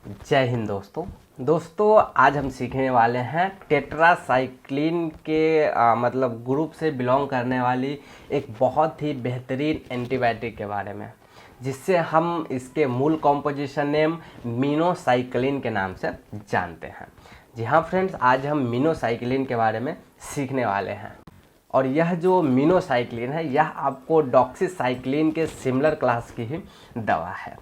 जय हिंद दोस्तों आज हम सीखने वाले हैं टेट्रासाइक्लिन के मतलब ग्रुप से बिलोंग करने वाली एक बहुत ही बेहतरीन एंटीबायोटिक के बारे में, जिससे हम इसके मूल कॉम्पोजिशन नेम मिनोसाइक्लिन के नाम से जानते हैं। जी हाँ फ्रेंड्स, आज हम मिनोसाइक्लिन के बारे में सीखने वाले हैं। और यह जो मिनोसाइक्लिन है यह आपको डॉक्सीसाइक्लिन के सिमिलर क्लास की ही दवा है।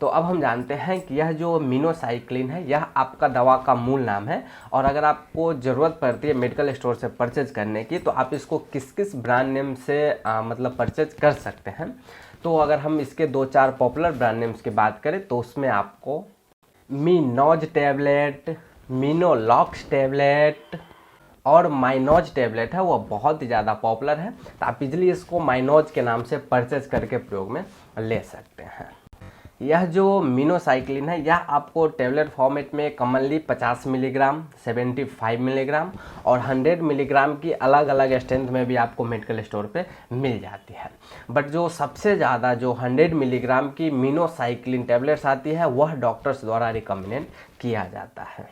तो अब हम जानते हैं कि यह जो मिनोसाइक्लिन है यह आपका दवा का मूल नाम है, और अगर आपको ज़रूरत पड़ती है मेडिकल स्टोर से परचेज करने की तो आप इसको किस किस ब्रांड नेम से मतलब परचेज कर सकते हैं। तो अगर हम इसके 2-4 पॉपुलर ब्रांड नेम्स की बात करें तो उसमें आपको मिनोज टैबलेट, मिनोलॉक्स टैबलेट और माइनोज टैबलेट है, वो बहुत ही ज़्यादा पॉपुलर है। तो आप इजली इसको माइनोज के नाम से परचेज करके प्रयोग में ले सकते हैं। यह जो मिनोसाइक्लिन है यह आपको टैबलेट फॉर्मेट में कॉमनली 50 मिलीग्राम, 75 मिलीग्राम और 100 मिलीग्राम की अलग अलग स्ट्रेंथ में भी आपको मेडिकल स्टोर पे मिल जाती है। बट जो सबसे ज़्यादा जो 100 मिलीग्राम की मिनोसाइक्लिन टैबलेट्स आती है वह डॉक्टर्स द्वारा रिकमेंड किया जाता है।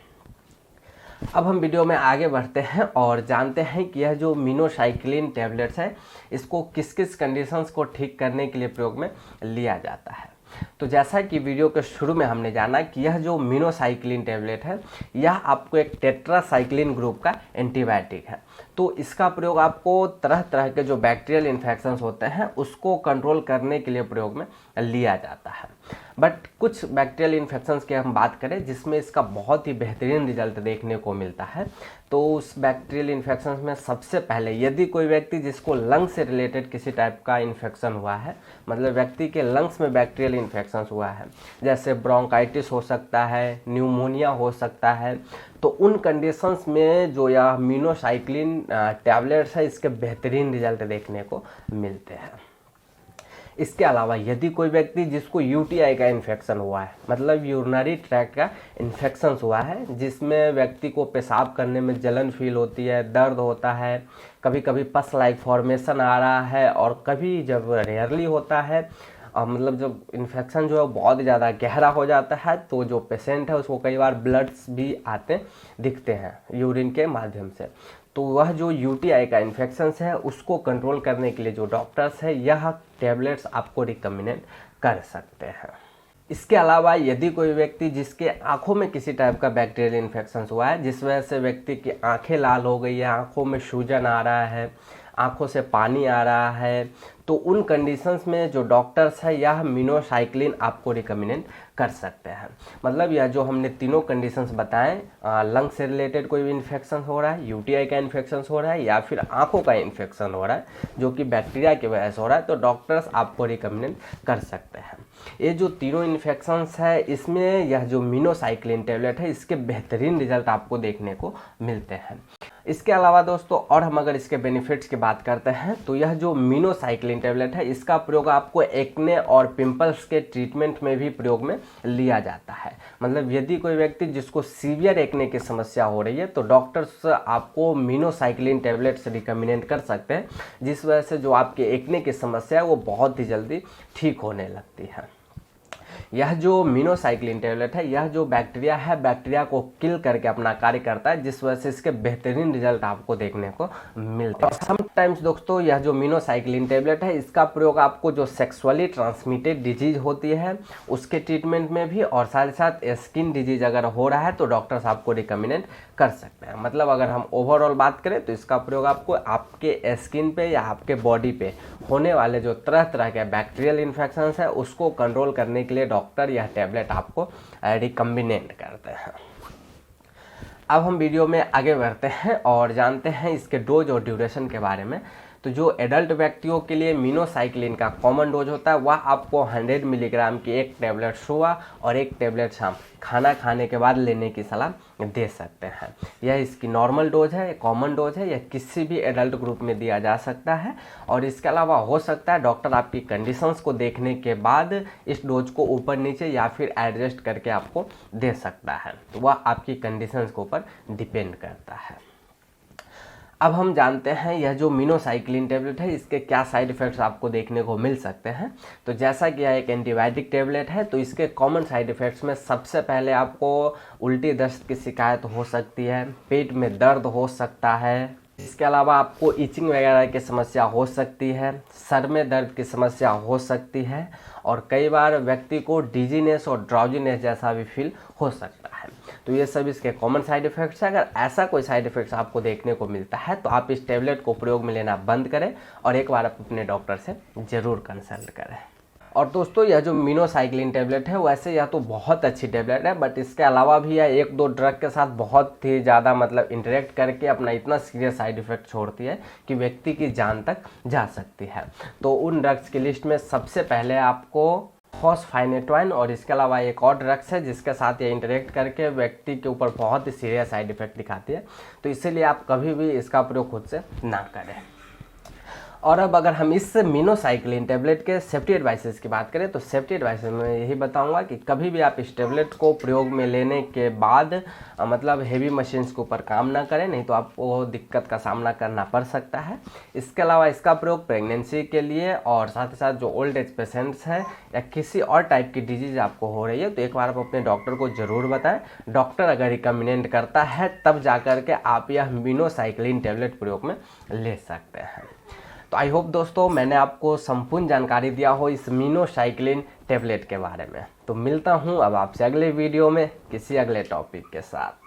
अब हम वीडियो में आगे बढ़ते हैं और जानते हैं कि यह जो मिनोसाइक्लिन टैबलेट्स है इसको किस किस कंडीशंस को ठीक करने के लिए प्रयोग में लिया जाता है। तो जैसा कि वीडियो के शुरू में हमने जाना कि यह जो मिनोसाइक्लिन टैबलेट है यह आपको एक टेट्रासाइक्लिन ग्रुप का एंटीबायोटिक है। तो इसका प्रयोग आपको तरह तरह के जो बैक्टीरियल इन्फेक्शंस होते हैं उसको कंट्रोल करने के लिए प्रयोग में लिया जाता है। बट कुछ बैक्टीरियल इन्फेक्शंस की हम बात करें जिसमें इसका बहुत ही बेहतरीन रिजल्ट देखने को मिलता है, तो उस बैक्टीरियल इन्फेक्शंस में सबसे पहले यदि कोई व्यक्ति जिसको लंग से रिलेटेड किसी टाइप का इन्फेक्शन हुआ है, मतलब व्यक्ति के लंग्स में बैक्टीरियल इन्फेक्शंस हुआ है, जैसे ब्रोंकाइटिस हो सकता है, न्यूमोनिया हो सकता है, तो उन कंडीशंस में जो यह मिनोसाइक्लिन टैबलेट्स है इसके बेहतरीन रिजल्ट देखने को मिलते हैं। इसके अलावा यदि कोई व्यक्ति जिसको यूटीआई का इन्फेक्शन हुआ है, मतलब यूरिनरी ट्रैक्ट का इन्फेक्शन हुआ है, जिसमें व्यक्ति को पेशाब करने में जलन फील होती है, दर्द होता है, कभी कभी पस लाइक फॉर्मेशन आ रहा है, और कभी जब रेयरली होता है मतलब जब इन्फेक्शन जो है बहुत ज़्यादा गहरा हो जाता है तो जो पेशेंट है उसको कई बार ब्लड्स भी आते दिखते हैं यूरिन के माध्यम से। तो वह जो यूटीआई का इन्फेक्शन है उसको कंट्रोल करने के लिए जो डॉक्टर्स है यह टैबलेट्स आपको रिकमेंड कर सकते हैं। इसके अलावा यदि कोई व्यक्ति जिसके आंखों में किसी टाइप का बैक्टीरियल इन्फेक्शन हुआ है जिस वजह से व्यक्ति की आंखें लाल हो गई है, आंखों में सूजन आ रहा है, आंखों से पानी आ रहा है, तो उन कंडीशंस में जो डॉक्टर्स है यह मिनोसाइक्लिन आपको रिकमेंड कर सकते हैं। मतलब यह जो हमने तीनों कंडीशंस बताएं, लंग से रिलेटेड कोई भी इन्फेक्शन हो रहा है, यूटीआई का इन्फेक्शन हो रहा है, या फिर आंखों का इन्फेक्शन हो रहा है जो कि बैक्टीरिया की वजह से हो रहा है, तो डॉक्टर्स आपको रिकमेंड कर सकते हैं। ये जो तीनों इन्फेक्शंस है इसमें यह जो मिनोसाइक्लिन टैबलेट है इसके बेहतरीन रिजल्ट आपको देखने को मिलते हैं। इसके अलावा दोस्तों और हम अगर इसके बेनिफिट्स की बात करते हैं तो यह जो मिनोसाइक्लिन टैबलेट है इसका प्रयोग आपको एक्ने और पिंपल्स के ट्रीटमेंट में भी प्रयोग में लिया जाता है। मतलब यदि कोई व्यक्ति जिसको सीवियर एक्ने की समस्या हो रही है तो डॉक्टर्स आपको मिनोसाइक्लिन टैबलेट्स रिकमेंड कर सकते हैं, जिस वजह से जो आपके एक्ने की समस्या है वो बहुत ही जल्दी ठीक होने लगती है। यह जो मिनोसाइक्लिन टैबलेट है यह जो बैक्टीरिया है बैक्टीरिया को किल करके अपना कार्य करता है, जिस वजह से इसके बेहतरीन रिजल्ट आपको देखने को मिलते हैं। समटाइम्स दोस्तों यह जो मिनोसाइक्लिन टैबलेट है इसका प्रयोग आपको जो सेक्सुअली ट्रांसमिटेड डिजीज होती है उसके ट्रीटमेंट में भी, और साथ ही साथ स्किन डिजीज अगर हो रहा है तो डॉक्टर्स आपको रिकमेंड कर सकते हैं। मतलब अगर हम ओवरऑल बात करें तो इसका प्रयोग आपको आपके स्किन पे या आपके बॉडी पे होने वाले जो तरह तरह के बैक्टीरियल इन्फेक्शन है उसको कंट्रोल करने के लिए डॉक्टर यह टैबलेट आपको रिकमेंड करते हैं। अब हम वीडियो में आगे बढ़ते हैं और जानते हैं इसके डोज और ड्यूरेशन के बारे में। तो जो एडल्ट व्यक्तियों के लिए मिनोसाइक्लिन का कॉमन डोज होता है वह आपको 100 मिलीग्राम की एक टैबलेट सुबह और एक टैबलेट शाम खाना खाने के बाद लेने की सलाह दे सकते हैं। यह इसकी नॉर्मल डोज है, कॉमन डोज है, यह किसी भी एडल्ट ग्रुप में दिया जा सकता है। और इसके अलावा हो सकता है डॉक्टर आपकी कंडीशंस को देखने के बाद इस डोज को ऊपर नीचे या फिर एडजस्ट करके आपको दे सकता है, तो वह आपकी कंडीशंस के ऊपर डिपेंड करता है। अब हम जानते हैं यह जो मिनोसाइक्लिन टेबलेट है इसके क्या साइड इफ़ेक्ट्स आपको देखने को मिल सकते हैं। तो जैसा कि यह एक एंटीबायोटिक टेबलेट है तो इसके कॉमन साइड इफ़ेक्ट्स में सबसे पहले आपको उल्टी दस्त की शिकायत हो सकती है, पेट में दर्द हो सकता है, इसके अलावा आपको इचिंग वगैरह की समस्या हो सकती है, सर में दर्द की समस्या हो सकती है और कई बार व्यक्ति को डिजीनेस और ड्राउजीनेस जैसा भी फील हो सकता है। तो ये सब इसके कॉमन साइड इफ़ेक्ट्स हैं। अगर ऐसा कोई साइड इफ़ेक्ट्स आपको देखने को मिलता है तो आप इस टेबलेट को प्रयोग में लेना बंद करें और एक बार आप अपने डॉक्टर से ज़रूर कंसल्ट करें। और दोस्तों यह जो मिनोसाइक्लिन टेबलेट है वैसे यह तो बहुत अच्छी टेबलेट है, बट इसके अलावा भी यह एक दो ड्रग के साथ बहुत ही ज़्यादा मतलब इंटरेक्ट करके अपना इतना सीरियस साइड इफेक्ट छोड़ती है कि व्यक्ति की जान तक जा सकती है। तो उन ड्रग्स की लिस्ट में सबसे पहले आपको फॉस्फेनेटोइन और इसके अलावा एक और ड्रग्स है जिसके साथ ये इंटरेक्ट करके व्यक्ति के ऊपर बहुत ही सीरियस साइड इफेक्ट दिखाती है। तो इसीलिए आप कभी भी इसका प्रयोग खुद से ना करें। और अब अगर हम इस मिनोसाइक्लिन टेबलेट के सेफ्टी एडवाइसेस की बात करें तो सेफ्टी एडवाइसेस में यही बताऊंगा कि कभी भी आप इस टेबलेट को प्रयोग में लेने के बाद मतलब हेवी मशीन्स के ऊपर काम ना करें, नहीं तो आपको दिक्कत का सामना करना पड़ सकता है। इसके अलावा इसका प्रयोग प्रेगनेंसी के लिए और साथ ही साथ जो ओल्ड एज पेशेंट्स हैं या किसी और टाइप की डिजीज आपको हो रही है तो एक बार आप अपने डॉक्टर को ज़रूर बताएं। डॉक्टर अगर रिकमेंड करता है तब जा कर के आप यह मिनोसाइक्लिन टेबलेट प्रयोग में ले सकते हैं। तो आई होप दोस्तों मैंने आपको संपूर्ण जानकारी दिया हो इस मिनोसाइक्लिन टेबलेट के बारे में। तो मिलता हूँ अब आपसे अगले वीडियो में किसी अगले टॉपिक के साथ।